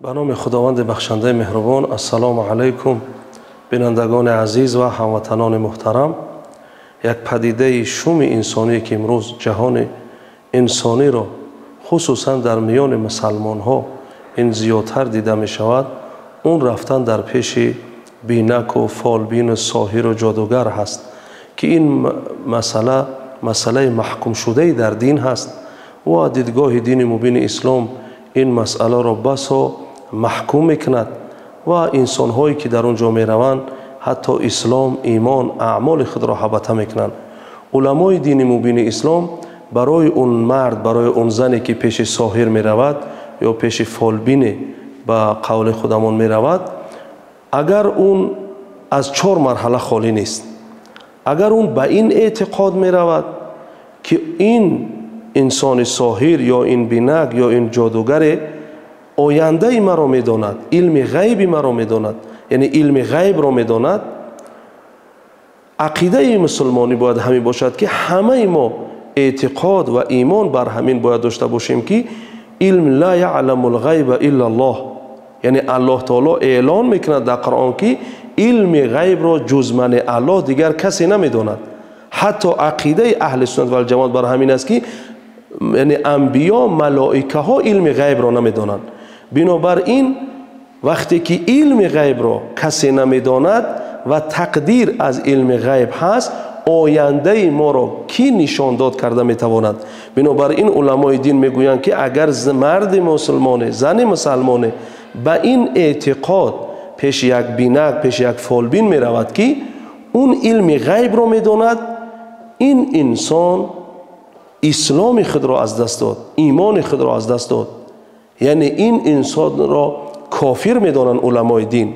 به نام خداوند بخشنده مهربان. السلام علیکم بینندگان عزیز و هموطنان محترم. یک پدیده شوم انسانی که امروز جهان انسانی را خصوصا در میان مسلمان ها این زیادتر دیده می شود، اون رفتن در پیش بینک و فالبین و ساحر و جادوگر هست که این مسئله محکوم شده در دین هست و دیدگاه دین مبین اسلام این مسئله را بسا محکوم میکند و انسان هایی که در اونجا می روند حتی اسلام، ایمان، اعمال خود را هبطه میکنند. علمای دین مبین اسلام برای اون مرد، برای اون زنی که پیش ساحر می رود یا پیش فالبین به قول خودمان می رود، اگر اون از 4 مرحله خالی نیست، اگر اون به این اعتقاد می رود که این انسان ساحر یا این بینک یا این جادوگر آینده مرا می داند، علم غیبی مرا می داند، یعنی علم غیب را می داند، عقیده مسلمانی باید همین باشد که همه ما اعتقاد و ایمان بر همین باید داشته باشیم که علم لا یعلم الغیب الا الله، یعنی الله تعالی اعلان میکند در قرآن که علم غیب را جز من الله دیگر کسی نمیداند. حتی عقیده اهل سنت و الجماعت بر همین است که یعنی انبیا، ملائکه ها علم غیب را نمیدانند. بنابراین وقتی که علم غیب را کسی نمیداند و تقدیر از علم غیب هست، آینده ما را کی نشان داد کرده میتواند؟ بنابراین علمای دین میگویند که اگر مرد مسلمان، زن مسلمان به این اعتقاد پیش یک بینک، پیش یک فالبین می رود که اون علم غیب را می داند، این انسان اسلام خود را از دست داد، ایمان خود را از دست داد، یعنی این انسان را کافر می دانند علمای دین.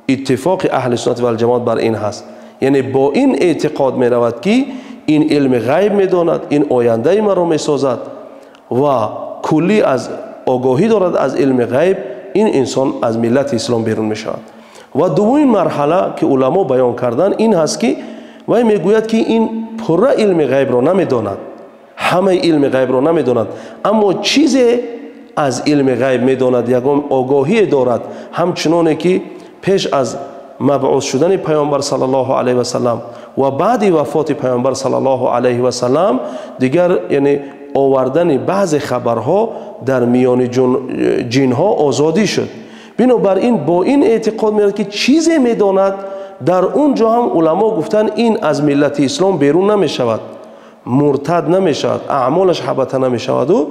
اتفاق اهل سنت و الجماعت بر این هست، یعنی با این اعتقاد می رود که این علم غیب می داند، این آینده ما را می سازد و کلی از آگاهی دارد از علم غیب، این انسان از ملت اسلام بیرون می شود. و دومین مرحله که علما بیان کردن این هست که وی می گوید که این پره علم غیب را نمی داند، همه علم غیب را نمی داند، اما چیزی از علم غیب می داند، یکم آگاهی دارد، همچنانه که پیش از مبعوث شدن پیامبر صلی الله علیه و سلم و بعد وفات پیامبر صلی الله علیه و سلم دیگر یعنی آوردن بعض خبرها در میان جنها آزادی شد. بنابراین با این اعتقاد میاد که چیزی میداند، در اونجا هم علما گفتن این از ملت اسلام بیرون نمیشود، مرتد نمیشود، اعمالش هبطه نمیشود و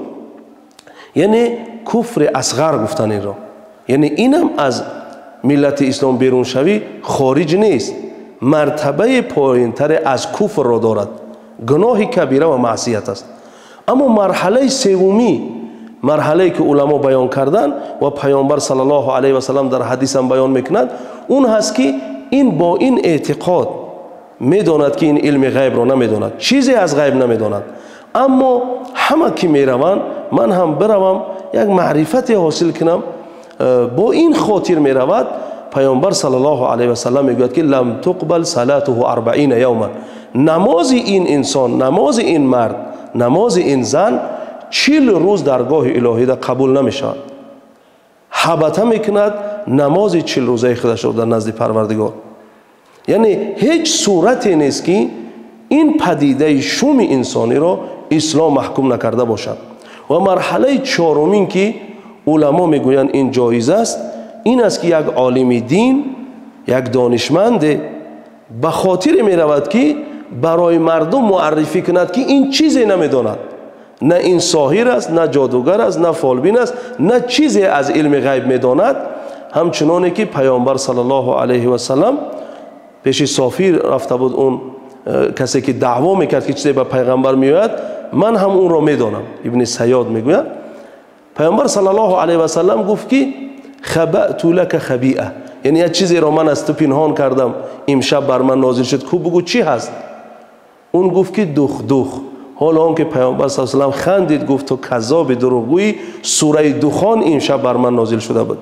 یعنی کفر اصغر گفتن این را، یعنی اینم از ملت اسلام بیرون شوی خارج نیست، مرتبه پایینتر از کفر را دارد، گناه کبیره و معصیت است. اما مرحله سومی، مرحله که علما بیان کردن و پیامبر صلی الله علیه و سلم در حدیث هم بیان میکند، اون هست که این با این اعتقاد میداند که این علم غیب را نمیداند، چیزی از غیب نمیداند، اما همه که میروند من هم بروم یک معرفتی حاصل کنم، با این خاطر میرود. پیامبر صلی الله علیه و سلم میگوید که لم تقبل صلاته 40 یوما، نماز این انسان، نماز این مرد، نماز این زن 40 روز درگاه الهی در قبول نمیشود، هبطه میکند نماز 40 روزه خودش را در نزد پروردگار. یعنی هیچ صورتی نیست که این پدیده شوم انسانی را اسلام محکوم نکرده باشد. و مرحله چهارمین که علما میگویند این جایز است، این است که یک عالم دین، یک دانشمند به خاطر می رود که برای مردم معرفی کند که این چیزی نمیداند، نه این ساحر است، نه جادوگر است، نه فالبین است، نه چیزی از علم غیب میداند. همچنانه که پیامبر صلی الله علیه و سلم پیش سافیر رفته بود، اون کسی که دعوا میکرد که چیزی به پیغمبر میآید، من هم اون را میدانم. ابن سیاد میگوید پیامبر صلی الله علیه و سلم گفت که خبأت لك خبیئه، یعنی یک چیزی را من از تو پنهان کردم، امشب بر من نازل شد، کو بگو چی هست؟ اون گفت که دخ. حالا اون که پیامبر صلی الله علیه و سلم خندید، گفت تو کذاب دروغگویی، سوره دخان امشب بر من نازل شده بود.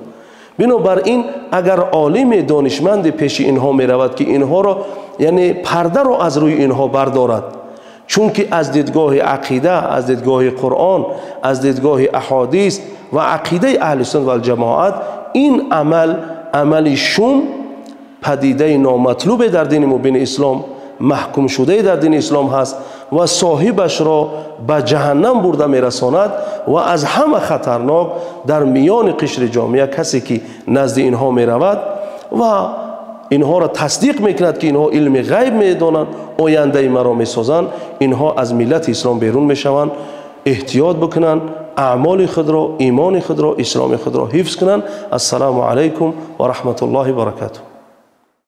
بنابراین اگر عالم دانشمند پیش اینها می رود که اینها را یعنی پرده را از روی اینها بردارد، چون که از دیدگاه عقیده، از دیدگاه قرآن، از دیدگاه احادیث و عقیده اهل سنت و الجماعت این عمل شوم پدیده نامطلوب در دین مبین اسلام، محکوم شده در دین اسلام هست و صاحبش را به جهنم برده میرساند و از همه خطرناک در میان قشر جامعه کسی که نزد اینها میرود و اینها را تصدیق میکند که اینها علم غیب میدانند، آینده مرا میسازند، اینها از ملت اسلام بیرون میشوند. احتیاط بکنند، اعمال خود را، ایمان خود را، اسلام خود را حفظ کنند. السلام علیکم و رحمت الله و برکاته.